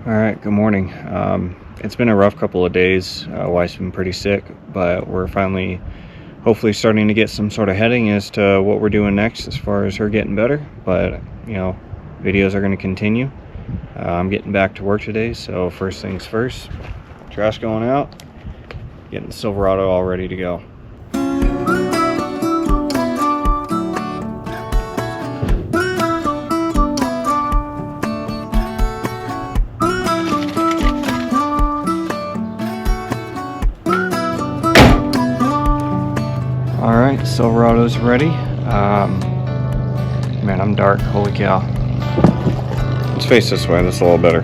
All right, good morning. It's been a rough couple of days. Wife's been pretty sick, but we're finally hopefully starting to get some sort of heading as to what we're doing next as far as her getting better. But videos are going to continue. I'm getting back to work today, so first things first, trash going out, getting the Silverado all ready to go. Alright, Silverado's ready. Man, I'm dark, holy cow. Let's face this way, that's a little better.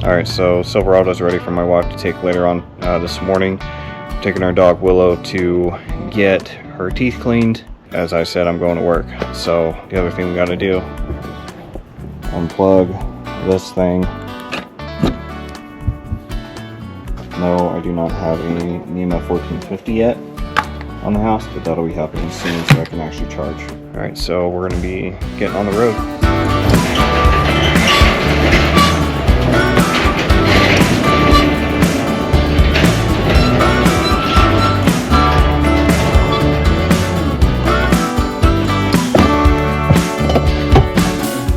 Alright, so Silverado's ready for my wife to take later on this morning. I'm taking our dog Willow to get her teeth cleaned. As I said, I'm going to work. So the other thing we gotta do, unplug this thing. No, I do not have any NEMA 1450 yet on the house, but that'll be happening soon so I can actually charge. All right, so we're gonna be getting on the road.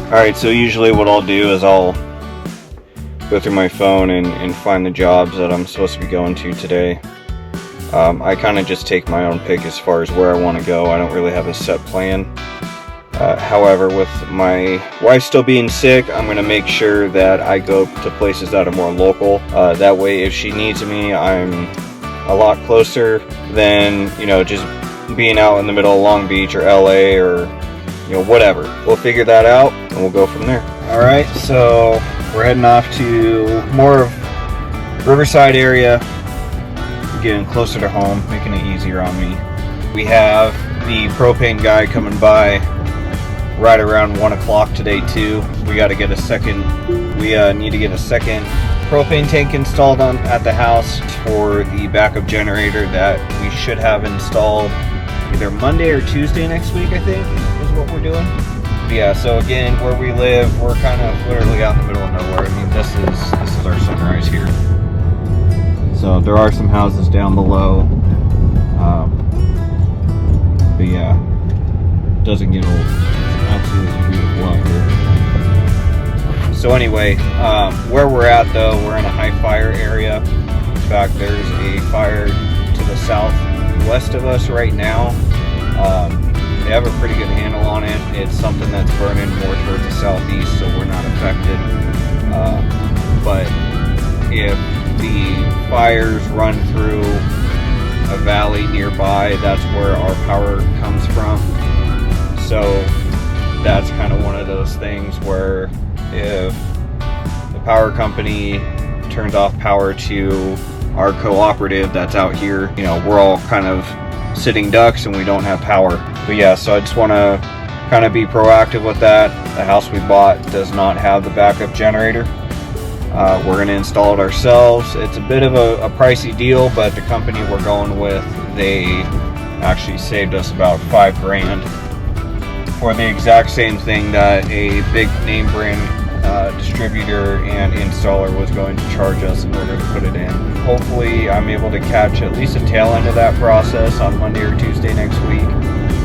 All right, so usually what I'll do is I'll go through my phone and find the jobs that I'm supposed to be going to today. I kind of just take my own pick as far as where I want to go. I don't really have a set plan. However, with my wife still being sick, I'm going to make sure that I go to places that are more local. That way, if she needs me, I'm a lot closer than, just being out in the middle of Long Beach or LA or, whatever. We'll figure that out and we'll go from there. All right, so we're heading off to more of Riverside area. Getting closer to home, making it easier on me. We have the propane guy coming by right around 1 o'clock today too. We got to get a second. We need to get a second propane tank installed at the house for the backup generator that we should have installed either Monday or Tuesday next week, I think, is what we're doing. But yeah, so again, where we live, we're kind of literally out in the middle of nowhere. I mean, this is our sunrise here. So there are some houses down below, but yeah, it doesn't get old. It's absolutely beautiful out here. So anyway, where we're at though, we're in a high fire area. In fact, there's a fire to the southwest of us right now. They have a pretty good handle on it. It's something that's burning more towards the southeast, so we're not affected. But if the fires run through a valley nearby, that's where our power comes from. So that's kind of one of those things where if the power company turns off power to our cooperative that's out here, we're all kind of sitting ducks and we don't have power. But yeah, so I just want to kind of be proactive with that. The house we bought does not have the backup generator. We're going to install it ourselves. It's a bit of a pricey deal, but the company we're going with, they actually saved us about $5,000 for the exact same thing that a big name brand distributor and installer was going to charge us in order to put it in. Hopefully I'm able to catch at least a tail end of that process on Monday or Tuesday next week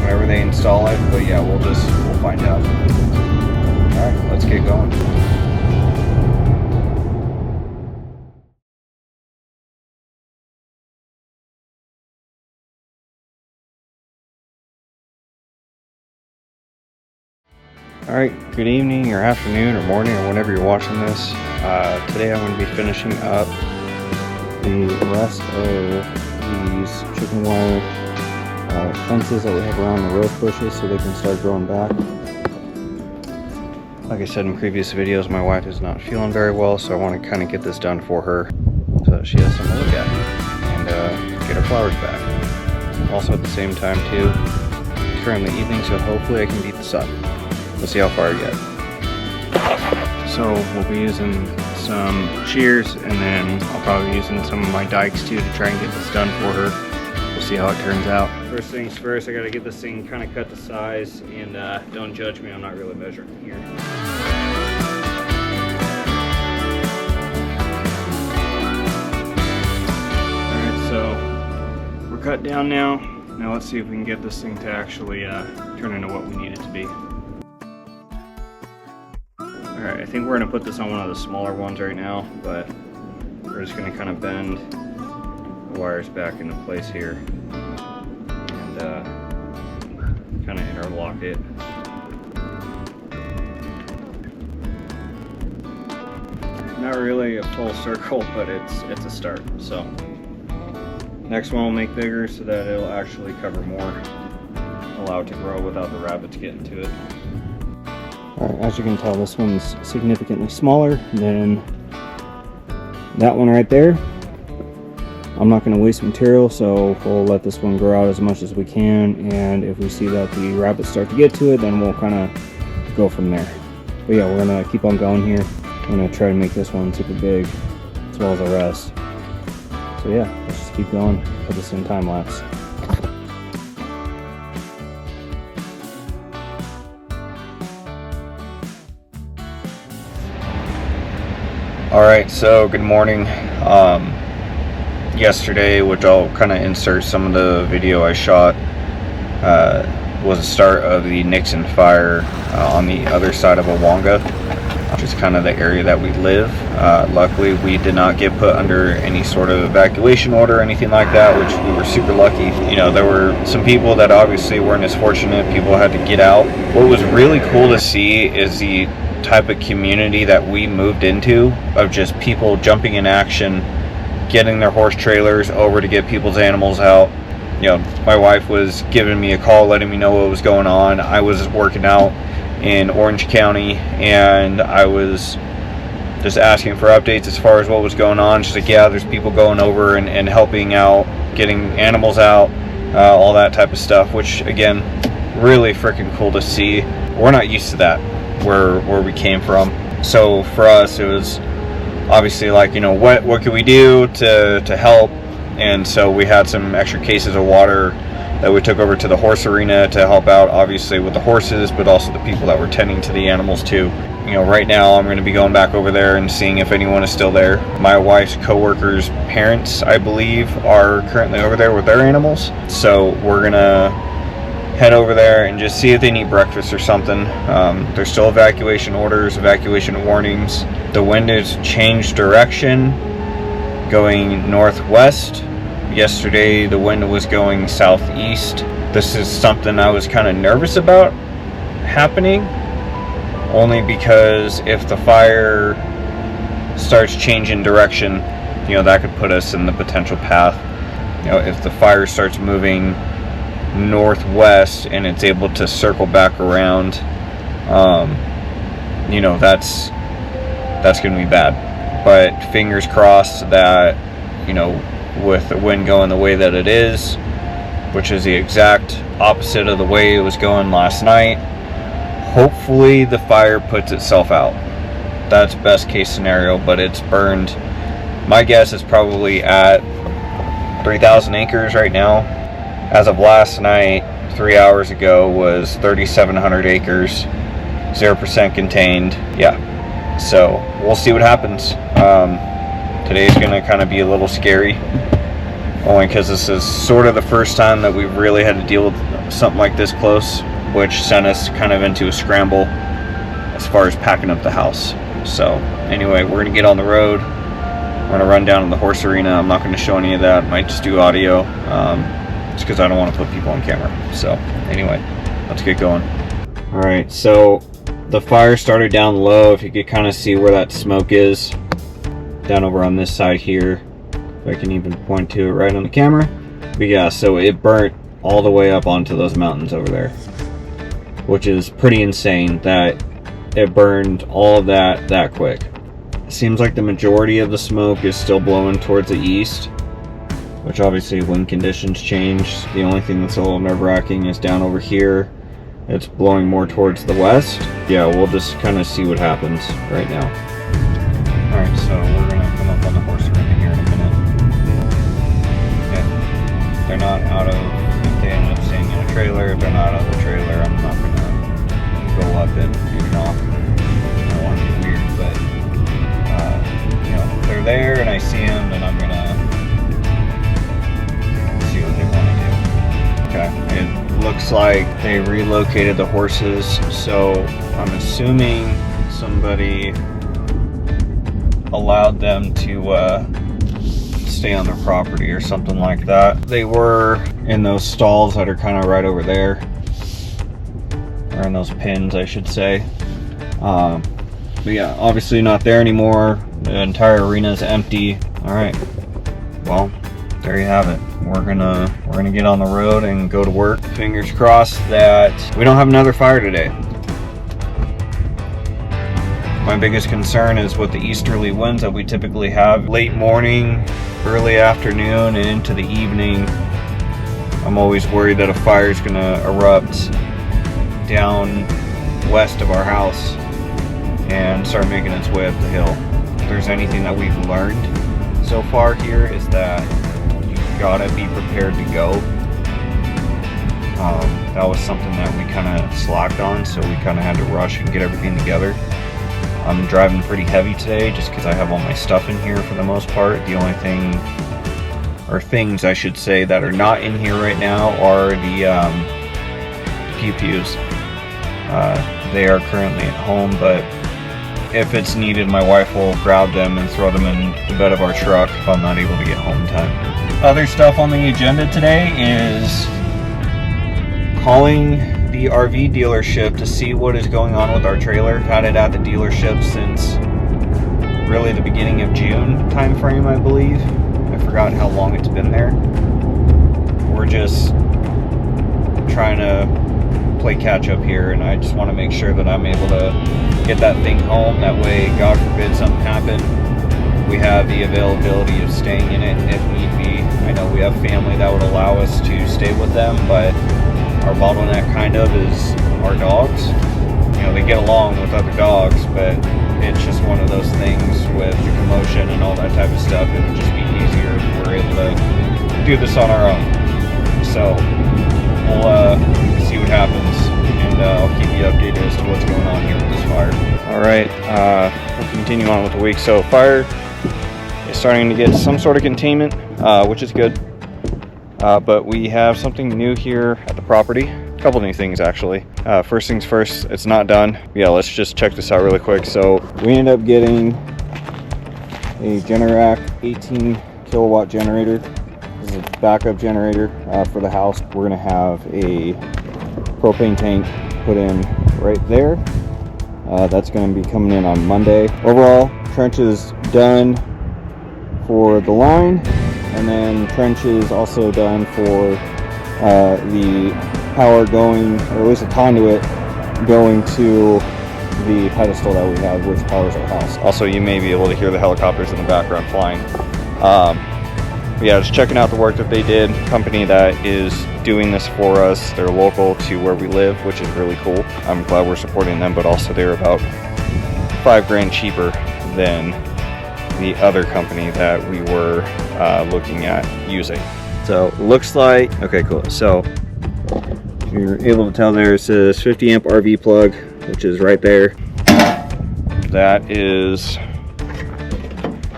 whenever they install it. But yeah, we'll find out. Alright, let's get going. Alright, good evening or afternoon or morning or whenever you're watching this. Today I'm going to be finishing up the rest of these chicken wire fences that we have around the rose bushes so they can start growing back. Like I said in previous videos, my wife is not feeling very well, so I want to kind of get this done for her so that she has something to look at and get her flowers back. Also at the same time too, it's currently evening, so hopefully I can beat the sun. We'll see how far I get. So we'll be using some shears, and then I'll probably be using some of my dikes too to try and get this done for her. We'll see how it turns out. First things first, I gotta get this thing kind of cut to size, and don't judge me, I'm not really measuring here. cut down now. Now let's see if we can get this thing to actually turn into what we need it to be. Alright, I think we're going to put this on one of the smaller ones right now, but we're just going to kind of bend the wires back into place here and kind of interlock it. Not really a full circle, but it's a start. So next one will make bigger so that it'll actually cover more, allow it to grow without the rabbits getting to it. Alright, as you can tell, this one's significantly smaller than that one right there. I'm not going to waste material, so we'll let this one grow out as much as we can, and if we see that the rabbits start to get to it, then we'll kind of go from there. But yeah, we're going to keep on going here. I'm going to try to make this one super big as well as the rest. So yeah, let's just keep going, put this in time lapse. Alright, so good morning. Yesterday, which I'll kind of insert some of the video I shot, was the start of the Nixon fire on the other side of Awonga, which is kind of the area that we live. Luckily, we did not get put under any sort of evacuation order or anything like that, which we were super lucky. You know, there were some people that obviously weren't as fortunate. People had to get out. What was really cool to see is the type of community that we moved into, of just people jumping in action, getting their horse trailers over to get people's animals out. You know, my wife was giving me a call, letting me know what was going on. I was working out in Orange County, and I was just asking for updates as far as what was going on. She's like, yeah, there's people going over and helping out, getting animals out, all that type of stuff, which again, really freaking cool to see. We're not used to that where we came from. So for us, it was obviously like, you know, what can we do to help? And so we had some extra cases of water that we took over to the horse arena to help out, obviously with the horses, but also the people that were tending to the animals too. You know, right now I'm going to be going back over there and seeing if anyone is still there. My wife's co-workers' parents, I believe, are currently over there with their animals. So we're going to head over there and just see if they need breakfast or something. There's still evacuation orders, evacuation warnings. The wind has changed direction, going northwest. Yesterday the wind was going southeast. This is something I was kind of nervous about happening, only because if the fire starts changing direction, you know, that could put us in the potential path. You know, if the fire starts moving northwest and it's able to circle back around, you know, that's gonna be bad. But fingers crossed that, you know, with the wind going the way that it is, which is the exact opposite of the way it was going last night, hopefully the fire puts itself out. That's best case scenario, but it's burned. My guess is probably at 3,000 acres right now. As of last night, 3 hours ago, was 3,700 acres, 0% contained. Yeah, so we'll see what happens. Today's gonna kind of be a little scary, only because this is sort of the first time that we've really had to deal with something like this close, which sent us kind of into a scramble as far as packing up the house. So anyway, we're gonna get on the road. We're gonna run down to the horse arena. I'm not gonna show any of that. Might just do audio, just because I don't want to put people on camera. So anyway, let's get going. All right, so the fire started down low. If you could kind of see where that smoke is, down over on this side here, if I can even point to it right on the camera. But yeah, so it burnt all the way up onto those mountains over there, which is pretty insane that it burned all of that quick. It seems like the majority of the smoke is still blowing towards the east, which obviously wind conditions change. The only thing that's a little nerve-wracking is down over here. It's blowing more towards the west. Yeah, we'll just kind of see what happens right now. Alright, so we're gonna come up on the horse arena here in a minute. Yeah, they're not out of, if they end up staying in a trailer, if they're not out of the trailer, I'm not gonna go up and do knock. I don't want to be weird, but you know, if they're there and I see them, then I'm gonna see what they want to looks like they relocated the horses, so I'm assuming somebody allowed them to stay on their property or something like that. They were in those stalls that are kind of right over there, or in those pins, I should say. But yeah, obviously not there anymore. The entire arena is empty. All right, well, there you have it. We're gonna get on the road and go to work. Fingers crossed that we don't have another fire today. My biggest concern is with the easterly winds that we typically have late morning, early afternoon, and into the evening. I'm always worried that a fire is gonna erupt down west of our house and start making its way up the hill. If there's anything that we've learned so far here, is that you gotta be prepared to go. That was something that we kind of slacked on, so we kind of had to rush and get everything together. I'm driving pretty heavy today just because I have all my stuff in here for the most part. The only thing, or things I should say, that are not in here right now are the pew-pews. They are currently at home, but if it's needed, my wife will grab them and throw them in the bed of our truck if I'm not able to get home in time. Other stuff on the agenda today is calling the RV dealership to see what is going on with our trailer. Had it at the dealership since really the beginning of June time frame, I believe. I forgot how long it's been there. We're just trying to play catch up here, and I just want to make sure that I'm able to get that thing home. That way, God forbid something happen, we have the availability of staying in it if need be. I know we have family that would allow us to stay with them, but our bottleneck kind of is our dogs. You know, they get along with other dogs, but it's just one of those things with the commotion and all that type of stuff. It would just be easier if we're able to do this on our own. So we'll see what happens, and I'll keep you updated as to what's going on here with this fire. All right, we'll continue on with the week. So fire is starting to get some sort of containment, which is good. But we have something new here at the property. A couple new things, actually. First things first, it's not done. Yeah, let's just check this out really quick. So we ended up getting a GENERAC 18 kilowatt generator. This is a backup generator for the house. We're gonna have a propane tank put in right there. That's gonna be coming in on Monday. Overall, trench is done for the line, and then trench is also done for the power going, or at least a conduit going to the pedestal that we have, which powers our house. Also, you may be able to hear the helicopters in the background flying. Yeah, just checking out the work that they did. Company that is doing this for us, they're local to where we live, which is really cool. I'm glad we're supporting them, but also they're about $5,000 cheaper than the other company that we were looking at using. So looks like, okay, cool. So you're able to tell there it says 50 amp RV plug, which is right there. That is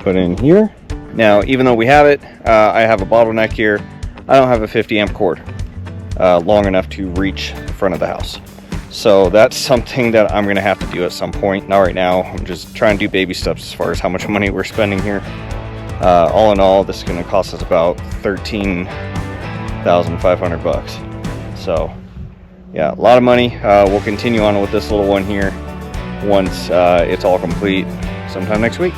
put in here. Now, even though we have it, I have a bottleneck here. I don't have a 50 amp cord long enough to reach the front of the house. So that's something that I'm gonna have to do at some point. Not right now. I'm just trying to do baby steps as far as how much money we're spending here. All in all, this is gonna cost us about $13,500. So yeah, a lot of money. We'll continue on with this little one here once it's all complete sometime next week.